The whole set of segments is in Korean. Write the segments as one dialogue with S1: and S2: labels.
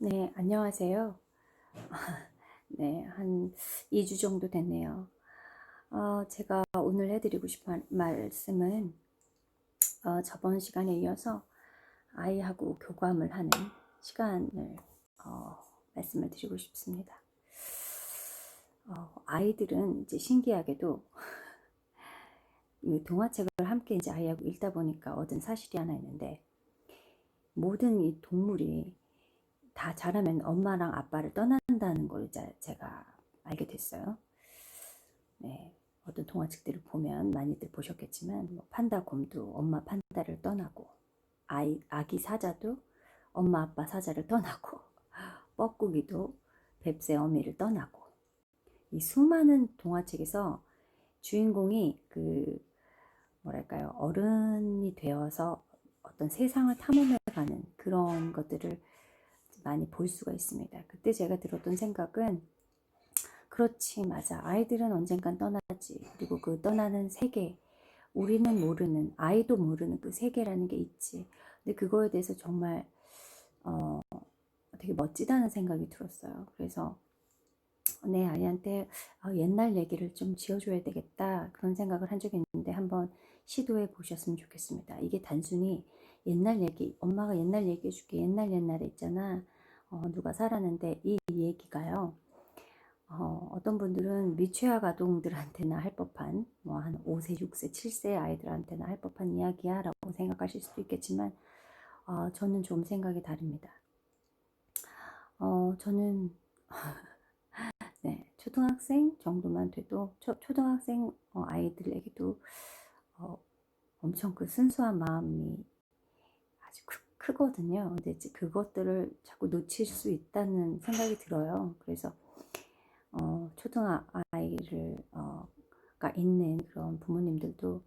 S1: 네, 안녕하세요. 네, 한 2주 정도 됐네요. 제가 오늘 해드리고 싶은 말씀은 저번 시간에 이어서 아이하고 교감을 하는 시간을 어, 말씀을 드리고 싶습니다. 아이들은 이제 신기하게도 이 동화책을 함께 이제 아이하고 읽다 보니까 얻은 사실이 하나 있는데, 모든 이 동물이 다 자라면 엄마랑 아빠를 떠난다는 걸 이제 제가 알게 됐어요. 네, 어떤 동화책들을 보면 많이들 보셨겠지만 뭐 판다 곰도 엄마 판다를 떠나고, 아기 사자도 엄마 아빠 사자를 떠나고, 뻐꾸기도 뱁새 어미를 떠나고, 이 수많은 동화책에서 주인공이 뭐랄까요, 어른이 되어서 어떤 세상을 탐험해가는 그런 것들을 많이 볼 수가 있습니다. 그때 제가 들었던 생각은, 그렇지, 맞아. 아이들은 언젠간 떠나지. 그리고 그 떠나는 세계, 우리는 모르는, 아이도 모르는 그 세계라는 게 있지. 근데 그거에 대해서 정말 되게 멋지다는 생각이 들었어요. 그래서 내 아이한테 옛날 얘기를 좀 지어줘야 되겠다, 그런 생각을 한 적이 있는데 한번 시도해 보셨으면 좋겠습니다. 이게 단순히 옛날 얘기, 엄마가 옛날 얘기해줄게, 옛날에 있잖아, 누가 살았는데, 이 얘기가요, 어떤 분들은 미취학 아동들한테나 할 법한, 뭐 한 5세, 6세, 7세 아이들한테나 할 법한 이야기야 라고 생각하실 수도 있겠지만, 저는 좀 생각이 다릅니다. 저는 네, 초등학생 정도만 돼도, 초등학생 아이들에게도 어, 엄청 그 순수한 마음이 아주 크거든요. 근데 이제 그것들을 자꾸 놓칠 수 있다는 생각이 들어요. 그래서 초등 아이를 가 있는 그런 부모님들도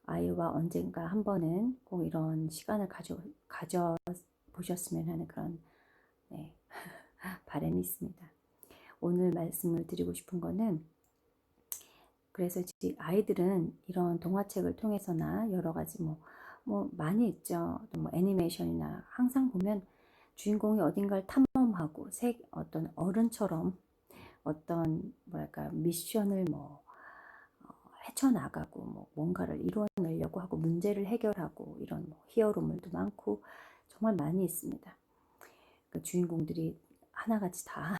S1: 아이와 언젠가 한 번은 꼭 이런 시간을 가져 보셨으면 하는 그런, 네, 바람이 있습니다. 오늘 말씀을 드리고 싶은 거는, 그래서 아이들은 이런 동화책을 통해서나 여러 가지 뭐 많이 있죠. 또 뭐 애니메이션이나 항상 보면 주인공이 어딘가를 탐험하고 어떤 어른처럼 어떤 뭐랄까 미션을 헤쳐나가고 뭔가를 이루어내려고 하고 문제를 해결하고, 이런 히어로물도 많고 정말 많이 있습니다. 그 주인공들이 하나같이 다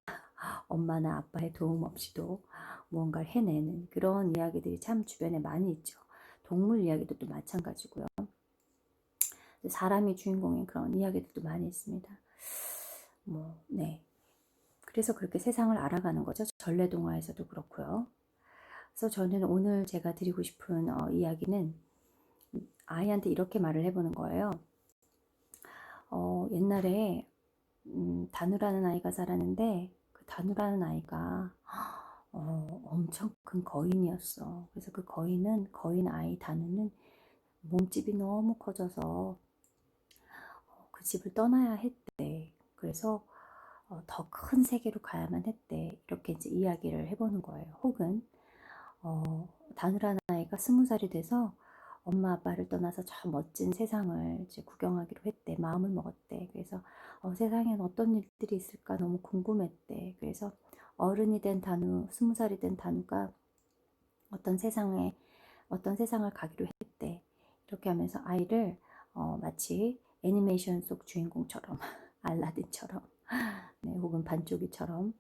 S1: 엄마나 아빠의 도움 없이도 무언가를 해내는 그런 이야기들이 참 주변에 많이 있죠. 동물 이야기도 마찬가지고요. 사람이 주인공인 그런 이야기들도 많이 있습니다. 네. 그래서 그렇게 세상을 알아가는 거죠. 전래동화에서도 그렇고요. 그래서 저는 오늘 제가 드리고 싶은 이야기는, 아이한테 이렇게 말을 해보는 거예요. 옛날에 다누라는 아이가 살았는데, 그 다누라는 아이가 엄청 큰 거인이었어. 그래서 그 거인 아이 다누는 몸집이 너무 커져서 그 집을 떠나야 했대. 그래서 더 큰 세계로 가야만 했대. 이렇게 이제 이야기를 해보는 거예요. 혹은 다누라는 아이가 20살이 돼서 엄마 아빠를 떠나서 저 멋진 세상을 이제 구경하기로 했대. 마음을 먹었대. 그래서 세상엔 어떤 일들이 있을까 너무 궁금했대. 그래서 어른이 된 다누, 20살이 된 다누가 어떤 세상을 가기로 했대. 이렇게 하면서 아이를 마치 애니메이션 속 주인공처럼 알라딘처럼, 네, 혹은 반쪽이처럼,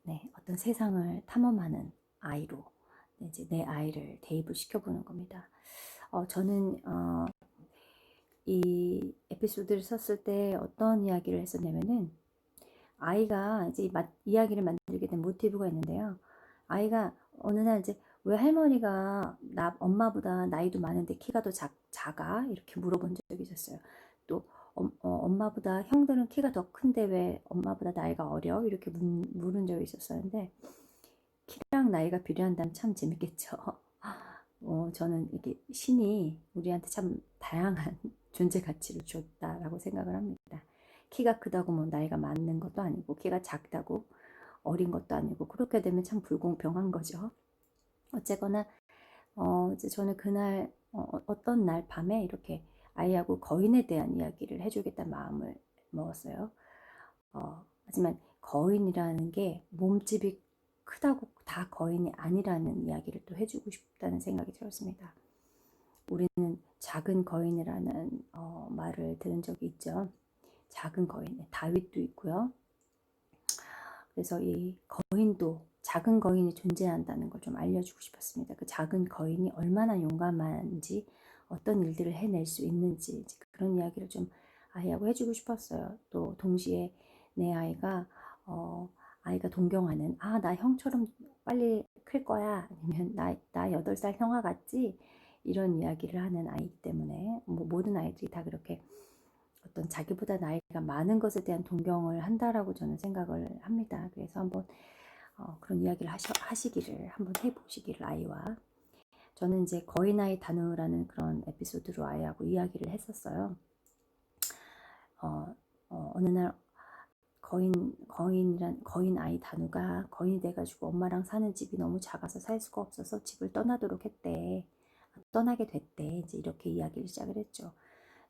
S1: 네, 어떤 세상을 탐험하는 아이로, 네, 이제 내 아이를 대입을 시켜보는 겁니다. 저는 이 에피소드를 썼을 때 어떤 이야기를 했었냐면은, 아이가 이제 이야기를 만들게 된 모티브가 있는데요. 아이가 어느 날 이제, 왜 할머니가 엄마보다 나이도 많은데 키가 더 작아? 이렇게 물어본 적이 있었어요. 또 엄마보다 형들은 키가 더 큰데 왜 엄마보다 나이가 어려? 이렇게 물은 적이 있었었는데, 키랑 나이가 비례한다면 참 재밌겠죠. 저는 이게 신이 우리한테 참 다양한 존재 가치를 줬다라고 생각을 합니다. 키가 크다고 뭐 나이가 많은 것도 아니고, 키가 작다고 어린 것도 아니고, 그렇게 되면 참 불공평한 거죠. 어쨌거나 이제 저는 그날 어떤 날 밤에 이렇게 아이하고 거인에 대한 이야기를 해주겠다는 마음을 먹었어요. 하지만 거인이라는 게 몸집이 크다고 다 거인이 아니라는 이야기를 또 해주고 싶다는 생각이 들었습니다. 우리는 작은 거인이라는 말을 들은 적이 있죠. 작은 거인, 다윗도 있고요. 그래서 이 거인도 작은 거인이 존재한다는 걸 좀 알려주고 싶었습니다. 그 작은 거인이 얼마나 용감한지 어떤 일들을 해낼 수 있는지 그런 이야기를 좀 아이하고 해주고 싶었어요. 또 동시에 내 아이가 아이가 동경하는 나 형처럼 빨리 클 거야 아니면 나 8살 형아 같지 이런 이야기를 하는 아이기 때문에 뭐 모든 아이들이 다 그렇게 어떤 자기보다 나이가 많은 것에 대한 동경을 한다라고 저는 생각을 합니다. 그래서 한번 그런 이야기를 하시기를 한번 해보시기를 아이와 저는 이제 거인 아이 단우라는 그런 에피소드로 아이하고 이야기를 했었어요. 어느 날 거인 아이 단우가 거인이 돼가지고 엄마랑 사는 집이 너무 작아서 살 수가 없어서 집을 떠나도록 했대. 떠나게 됐대. 이제 이렇게 이야기를 시작을 했죠.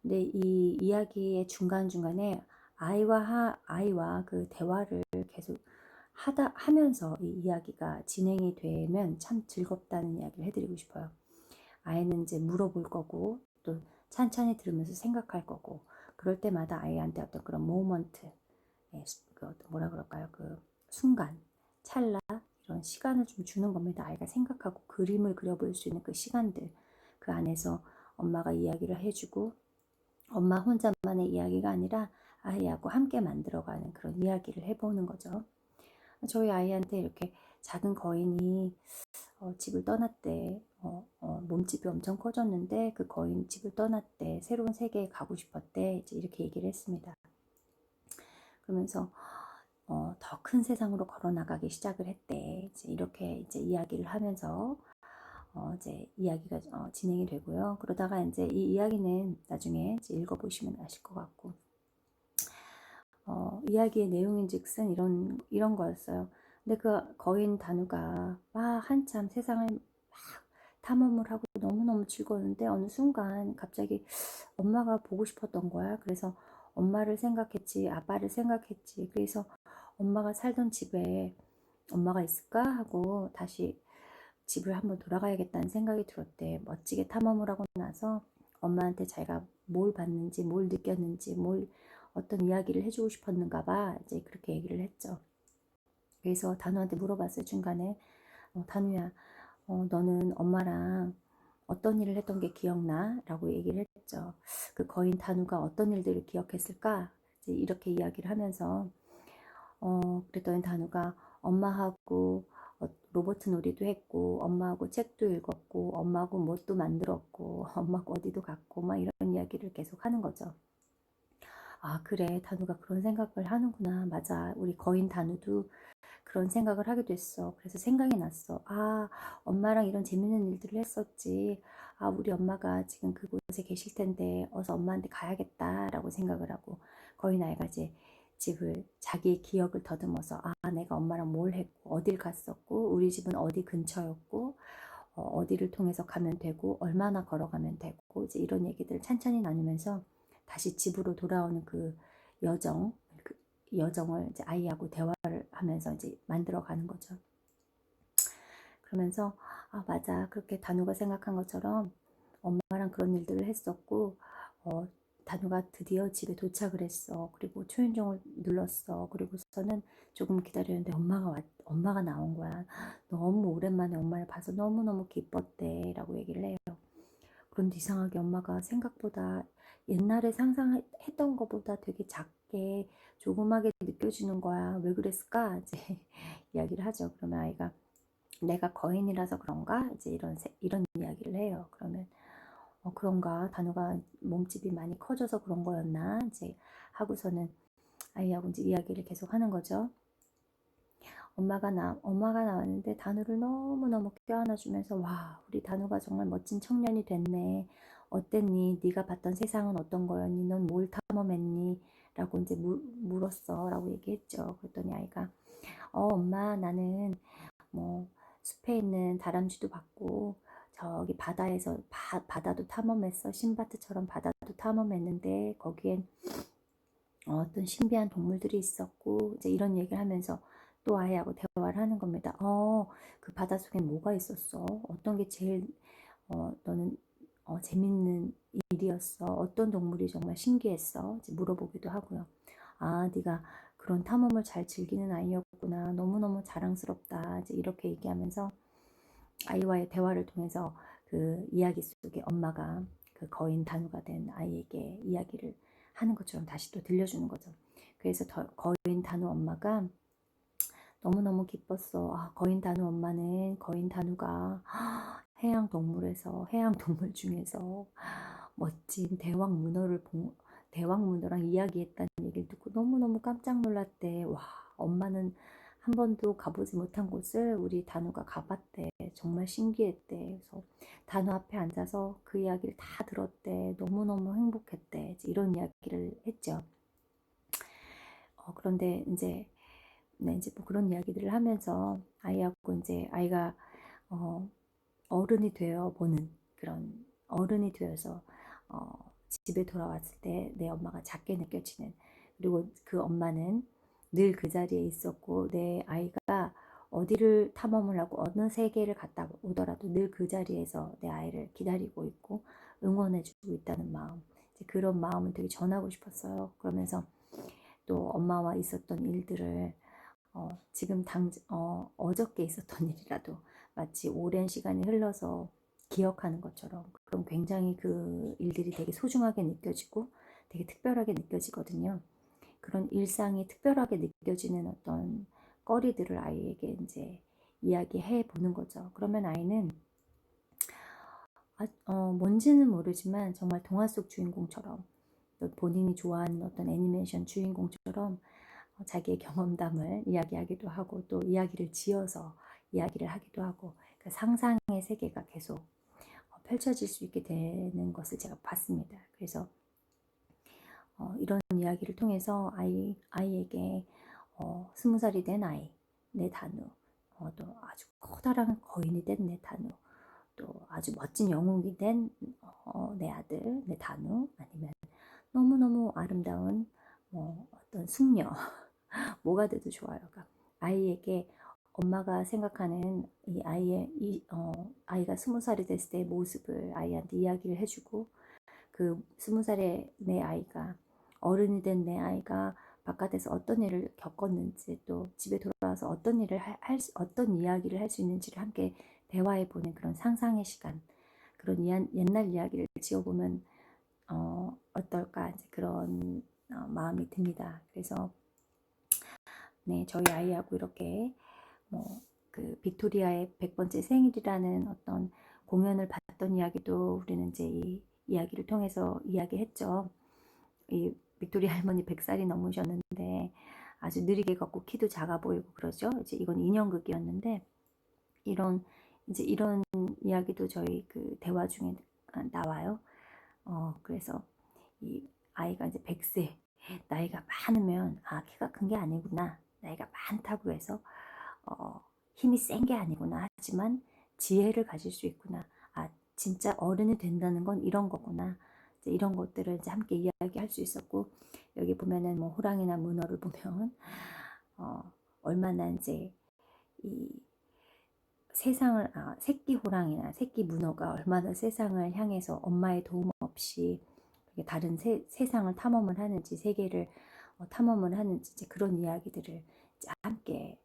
S1: 근데 이 이야기의 중간중간에 아이와 그 대화를 계속 하면서 이 이야기가 진행이 되면 참 즐겁다는 이야기를 해드리고 싶어요. 아이는 이제 물어볼 거고 또 찬찬히 들으면서 생각할 거고 그럴 때마다 아이한테 어떤 그런 모먼트, 그 뭐라 그럴까요? 그 순간, 찰나 이런 시간을 좀 주는 겁니다. 아이가 생각하고 그림을 그려볼 수 있는 그 시간들 그 안에서 엄마가 이야기를 해주고 엄마 혼자만의 이야기가 아니라 아이하고 함께 만들어가는 그런 이야기를 해보는 거죠. 저희 아이한테 이렇게 작은 거인이 집을 떠났대. 몸집이 엄청 커졌는데 그 거인 집을 떠났대. 새로운 세계에 가고 싶었대. 이제 이렇게 얘기를 했습니다. 그러면서 더 큰 세상으로 걸어 나가기 시작을 했대. 이제 이렇게 이제 이야기를 하면서 이제 이야기가 진행이 되고요. 그러다가 이제 이 이야기는 나중에 이제 읽어보시면 아실 것 같고, 이야기의 내용인즉슨 이런 거였어요. 근데 그 거인 단우가 막 한참 세상을 막 탐험을 하고 너무너무 즐거웠는데 어느 순간 갑자기 엄마가 보고 싶었던 거야. 그래서 엄마를 생각했지, 아빠를 생각했지. 그래서 엄마가 살던 집에 엄마가 있을까 하고 다시 집을 한번 돌아가야겠다는 생각이 들었대. 멋지게 탐험을 하고 나서 엄마한테 자기가 뭘 봤는지, 뭘 느꼈는지, 어떤 이야기를 해주고 싶었는가 봐. 이제 그렇게 얘기를 했죠. 그래서 단우한테 물어봤어요. 중간에 단우야, 너는 엄마랑 어떤 일을 했던 게 기억나? 라고 얘기를 했죠. 그 거인 단우가 어떤 일들을 기억했을까? 이제 이렇게 이야기를 하면서 그랬더니 단우가 엄마하고 로봇 놀이도 했고 엄마하고 책도 읽었고 엄마하고 뭣도 만들었고 엄마하고 어디도 갔고 막 이런 이야기를 계속 하는 거죠. 그래 단우가 그런 생각을 하는구나. 맞아 우리 거인 단우도 그런 생각을 하게 됐어. 그래서 생각이 났어. 엄마랑 이런 재밌는 일들을 했었지. 우리 엄마가 지금 그곳에 계실 텐데 어서 엄마한테 가야겠다라고 생각을 하고 거인 아이가 이제 집을 자기의 기억을 더듬어서 내가 엄마랑 뭘 했고 어딜 갔었고 우리 집은 어디 근처였고 어디를 통해서 가면 되고 얼마나 걸어가면 되고 이제 이런 얘기들을 찬찬히 나누면서 다시 집으로 돌아오는 그 여정 그 여정을 이제 아이하고 대화를 하면서 이제 만들어가는 거죠. 그러면서 맞아 그렇게 단우가 생각한 것처럼 엄마랑 그런 일들을 했었고 단우가 드디어 집에 도착을 했어. 그리고 초인종을 눌렀어. 그리고서는 조금 기다렸는데 엄마가 나온 거야. 너무 오랜만에 엄마를 봐서 너무너무 기뻤대 라고 얘기를 해요. 그런데 이상하게 엄마가 생각보다 옛날에 상상했던 것보다 되게 작게 조그맣게 느껴지는 거야. 왜 그랬을까? 이제 이야기를 하죠. 그러면 아이가 내가 거인이라서 그런가? 이제 이런 이야기를 해요. 그러면 그런가? 단우가 몸집이 많이 커져서 그런 거였나? 이제 하고서는 아이하고 이제 이야기를 계속 하는 거죠. 엄마가 나왔는데 단우를 너무너무 껴안아주면서 와 우리 단우가 정말 멋진 청년이 됐네. 어땠니? 네가 봤던 세상은 어떤 거였니? 넌 뭘 탐험했니? 라고 이제 물었어 라고 얘기했죠. 그랬더니 아이가 엄마 나는 뭐 숲에 있는 다람쥐도 봤고 저기 바다에서 바다도 탐험했어. 신바트처럼 바다도 탐험했는데 거기엔 어떤 신비한 동물들이 있었고 이제 이런 얘기를 하면서 또 아이하고 대화를 하는 겁니다. 그 바닷속에 뭐가 있었어? 어떤 게 제일 너는 재밌는 일이었어? 어떤 동물이 정말 신기했어? 이제 물어보기도 하고요. 아, 네가 그런 탐험을 잘 즐기는 아이였구나. 너무너무 자랑스럽다. 이제 이렇게 얘기하면서 아이와의 대화를 통해서 그 이야기 속에 엄마가 그 거인 단우가 된 아이에게 이야기를 하는 것처럼 다시 또 들려주는 거죠. 그래서 거인 단우 엄마가 너무너무 기뻤어. 아, 거인 단우 엄마는 거인 단우가 해양 동물에서 해양 동물 중에서 멋진 대왕 문어랑 이야기했다는 얘기를 듣고 너무너무 깜짝 놀랐대. 와, 엄마는 한 번도 가보지 못한 곳을 우리 단우가 가봤대. 정말 신기했대. 그래서 단우 앞에 앉아서 그 이야기를 다 들었대. 너무너무 행복했대. 이런 이야기를 했죠. 그런데 이제 네, 이제 뭐 그런 이야기들을 하면서 아이하고 이제 아이가 어른이 되어 보는 그런 어른이 되어서 집에 돌아왔을 때 내 엄마가 작게 느껴지는, 그리고 그 엄마는 늘 그 자리에 있었고 내 아이가 어디를 탐험을 하고 어느 세계를 갔다 오더라도 늘 그 자리에서 내 아이를 기다리고 있고 응원해주고 있다는 마음, 이제 그런 마음을 되게 전하고 싶었어요. 그러면서 또 엄마와 있었던 일들을 지금 어저께 있었던 일이라도 마치 오랜 시간이 흘러서 기억하는 것처럼, 그럼 굉장히 그 일들이 되게 소중하게 느껴지고 되게 특별하게 느껴지거든요. 그런 일상이 특별하게 느껴지는 어떤 거리들을 아이에게 이제 이야기해 보는 거죠. 그러면 아이는 뭔지는 모르지만 정말 동화 속 주인공처럼, 또 본인이 좋아하는 어떤 애니메이션 주인공처럼 자기의 경험담을 이야기하기도 하고 또 이야기를 지어서 이야기를 하기도 하고, 그 상상의 세계가 계속 펼쳐질 수 있게 되는 것을 제가 봤습니다. 그래서 이런 이야기를 통해서 아이에게 20살이 된 아이, 내 단우, 또 아주 커다란 거인이 된 내 단우, 또 아주 멋진 영웅이 된 내 아들, 내 단우, 아니면 너무너무 아름다운 어떤 숙녀, 뭐가 돼도 좋아요. 그러니까 아이에게 엄마가 생각하는 아이가 20살이 됐을 때의 모습을 아이한테 이야기를 해주고, 그 20살의 내 아이가 어른이 된 내 아이가 바깥에서 어떤 일을 겪었는지, 또 집에 돌아와서 어떤 일을 어떤 이야기를 할 수 있는지를 함께 대화해 보는 그런 상상의 시간, 그런 옛날 이야기를 지어보면 어떨까, 이제 그런 마음이 듭니다. 그래서 네, 저희 아이하고 이렇게 그 빅토리아의 100번째 생일이라는 어떤 공연을 봤던 이야기도 우리는 이제 이 이야기를 통해서 이야기했죠. 이 빅토리아 할머니 100살이 넘으셨는데 아주 느리게 걷고 키도 작아 보이고 그러죠. 이제 이건 인형극이었는데 이런 이야기도 저희 그 대화 중에 나와요. 그래서 이 아이가 이제 100세 나이가 많으면 키가 큰 게 아니구나, 나이가 많다고 해서 힘이 센 게 아니구나, 하지만 지혜를 가질 수 있구나, 진짜 어른이 된다는 건 이런 거구나, 이제 이런 것들을 이제 함께 이야기할 수 있었고, 여기 보면은 뭐 호랑이나 문어를 보면 얼마나 이제 이 새끼 호랑이나 새끼 문어가 얼마나 세상을 향해서 엄마의 도움 없이 다른 세상을 탐험을 하는지, 세계를 탐험을 하는지, 이제 그런 이야기들을 이제 함께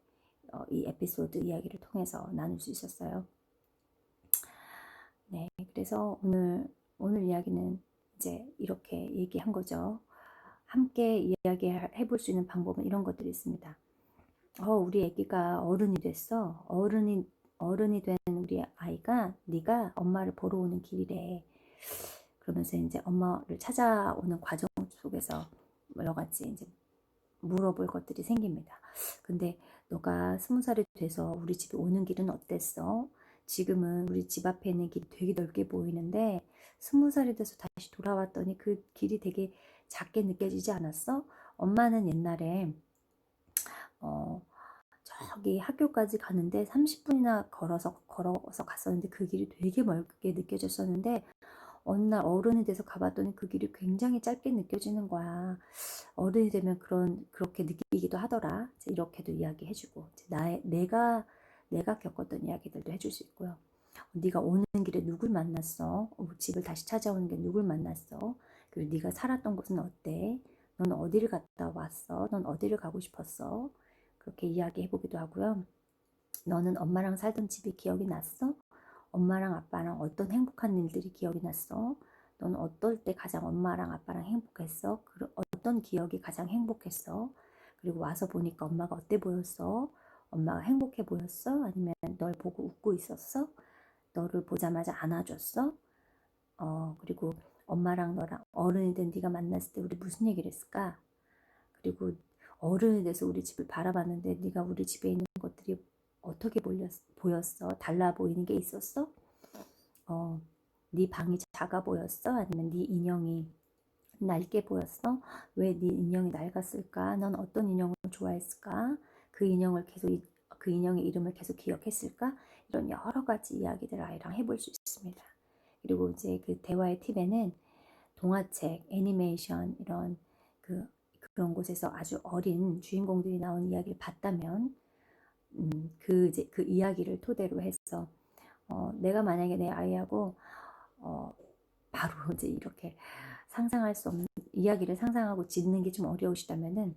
S1: 이 에피소드 이야기를 통해서 나눌 수 있었어요. 네, 그래서 오늘 이야기는 이제 이렇게 얘기한 거죠. 함께 이야기해 볼 수 있는 방법은 이런 것들이 있습니다. 우리 아기가 어른이 됐어. 어른이 된 우리 아이가 네가 엄마를 보러 오는 길이래. 그러면서 이제 엄마를 찾아오는 과정 속에서 여러 가지 이제 물어볼 것들이 생깁니다. 근데 너가 20살이 돼서 우리 집에 오는 길은 어땠어? 지금은 우리 집 앞에 있는 길이 되게 넓게 보이는데 20살이 돼서 다시 돌아왔더니 그 길이 되게 작게 느껴지지 않았어? 엄마는 옛날에 저기 학교까지 가는데 30분이나 걸어서 갔었는데 그 길이 되게 멀게 느껴졌었는데 어느 날 어른이 돼서 가봤더니 그 길이 굉장히 짧게 느껴지는 거야. 어른이 되면 그렇게 느끼기도 하더라. 이렇게도 이야기해주고, 내가 겪었던 이야기들도 해줄 수 있고요. 네가 오는 길에 누굴 만났어? 집을 다시 찾아오는 게 누굴 만났어? 그리고 네가 살았던 곳은 어때? 넌 어디를 갔다 왔어? 넌 어디를 가고 싶었어? 그렇게 이야기해보기도 하고요. 너는 엄마랑 살던 집이 기억이 났어? 엄마랑 아빠랑 어떤 행복한 일들이 기억이 났어? 넌 어떨 때 가장 엄마랑 아빠랑 행복했어? 어떤 기억이 가장 행복했어? 그리고 와서 보니까 엄마가 어때 보였어? 엄마가 행복해 보였어? 아니면 널 보고 웃고 있었어? 너를 보자마자 안아줬어? 그리고 엄마랑 너랑 어른이 된 네가 만났을 때 우리 무슨 얘기를 했을까? 그리고 어른이 돼서 우리 집을 바라봤는데 네가 우리 집에 있는 것들이 어떻게 보였어? 달라 보이는 게 있었어? 네 방이 작아 보였어? 아니면 네 인형이 낡게 보였어? 왜 네 인형이 낡았을까? 넌 어떤 인형을 좋아했을까? 그 인형의 이름을 계속 기억했을까? 이런 여러 가지 이야기들을 아이랑 해볼 수 있습니다. 그리고 이제 그 대화의 팁에는 동화책, 애니메이션 이런 그런 곳에서 아주 어린 주인공들이 나온 이야기를 봤다면 그 이야기를 토대로 해서 내가 만약에 내 아이하고 바로 이제 이렇게 상상할 수 없는 이야기를 상상하고 짓는 게 좀 어려우시다면은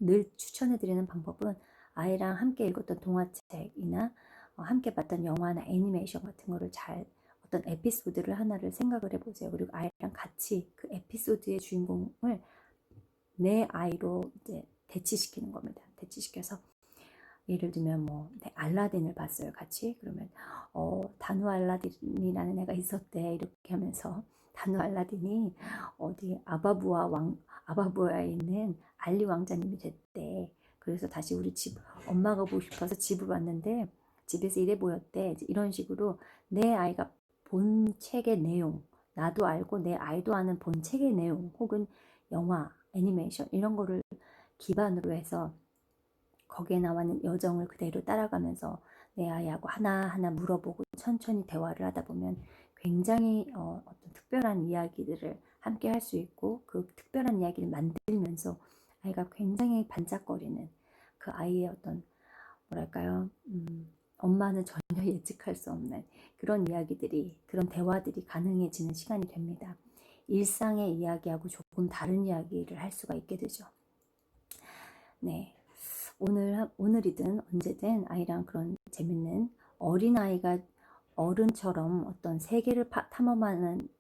S1: 늘 추천해드리는 방법은 아이랑 함께 읽었던 동화책이나 함께 봤던 영화나 애니메이션 같은 거를 어떤 에피소드를 하나를 생각을 해보세요. 그리고 아이랑 같이 그 에피소드의 주인공을 내 아이로 이제 대치시키는 겁니다. 대치시켜서 예를 들면 알라딘을 봤어요, 같이. 그러면 다누 알라딘이라는 애가 있었대. 이렇게 하면서 다누 알라딘이 어디 아바부아에 있는 알리 왕자님이 됐대. 그래서 다시 우리 집 엄마가 보고 싶어서 집을 왔는데 집에서 이래 보였대. 이런 식으로 내 아이가 본 책의 내용, 나도 알고 내 아이도 아는 본 책의 내용, 혹은 영화, 애니메이션 이런 거를 기반으로 해서 거기에 나와 있는 여정을 그대로 따라가면서 내 아이하고 하나하나 물어보고 천천히 대화를 하다 보면 굉장히 어떤 특별한 이야기들을 함께 할 수 있고, 그 특별한 이야기를 만들면서 아이가 굉장히 반짝거리는 그 아이의 어떤 뭐랄까요, 엄마는 전혀 예측할 수 없는 그런 이야기들이, 그런 대화들이 가능해지는 시간이 됩니다. 일상의 이야기하고 조금 다른 이야기를 할 수가 있게 되죠. 네. 오늘이든 언제든 아이랑 그런 재밌는 어린아이가 어른처럼 어떤 세계를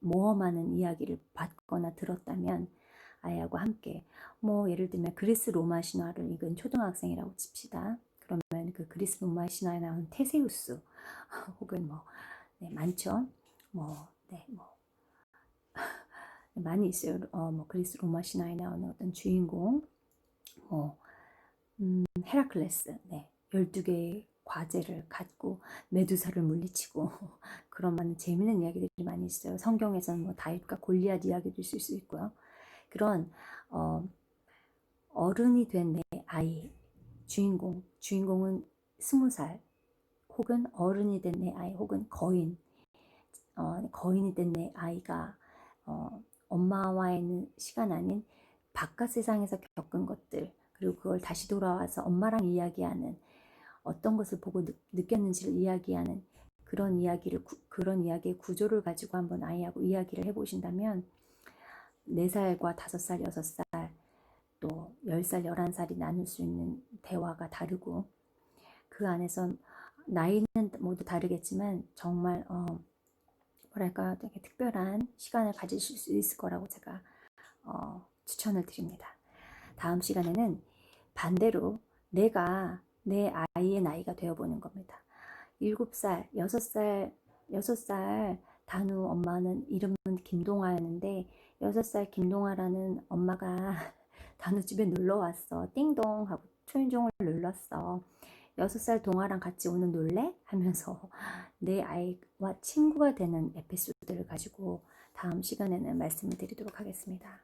S1: 모험하는 이야기를 봤거나 들었다면 아이하고 함께 예를 들면 그리스 로마 신화를 읽은 초등학생이라고 칩시다. 그러면 그 그리스 로마 신화에 나오는 테세우스 혹은 네, 많죠. 네, 많이 있어요. 그리스 로마 신화에 나오는 어떤 주인공, 헤라클레스, 네, 12개의 과제를 갖고 메두사를 물리치고 그런 많은 재미있는 이야기들이 많이 있어요. 성경에서는 다윗과 골리앗 이야기도 있을 수 있고요. 그런 어른이 된 내 아이, 주인공은 20살, 혹은 어른이 된 내 아이, 혹은 거인이 된 내 아이가 엄마와의 있는 시간 아닌 바깥 세상에서 겪은 것들, 그리고 그걸 다시 돌아와서 엄마랑 이야기하는, 어떤 것을 보고 느꼈는지를 이야기하는 그런 이야기의 구조를 가지고 한번 아이하고 이야기를 해보신다면 4살과 5살, 6살, 또 10살, 11살이 나눌 수 있는 대화가 다르고, 그 안에서 나이는 모두 다르겠지만 정말 뭐랄까 되게 특별한 시간을 가지실 수 있을 거라고 제가 추천을 드립니다. 다음 시간에는 반대로 내가 내 아이의 나이가 되어보는 겁니다. 7살, 6살 단우 엄마는 이름은 김동아였는데 6살 김동아라는 엄마가 단우 집에 놀러 왔어. 띵동 하고 초인종을 눌렀어. 6살 동아랑 같이 오는 놀래? 하면서 내 아이와 친구가 되는 에피소드를 가지고 다음 시간에는 말씀을 드리도록 하겠습니다.